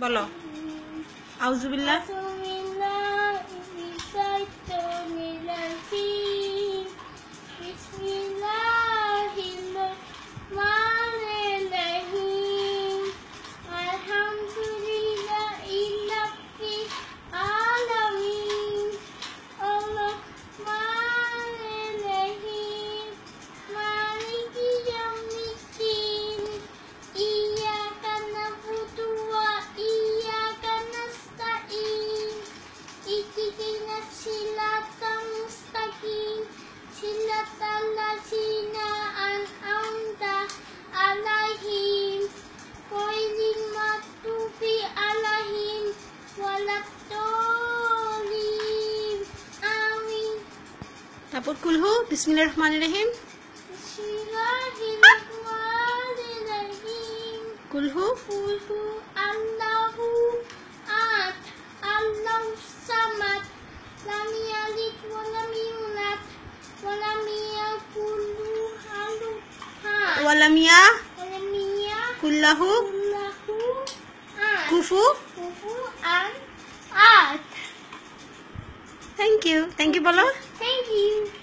বলো আউযুবিল্লাহ তারপর কুলহু বিসমিল্লাহির রহমানির রহিম কুলহু আল্লাহু আহাদ আল্লাহুস সামাদ লাম ইয়ালিদ ওয়া লাম ইউলাদ ওয়া লাম ইয়াকুল লাহু ওয়া লাম ইয়াকুল লাহু কুফুয়ান আহাদ। থ্যাংক ইউ বলো। Thank you.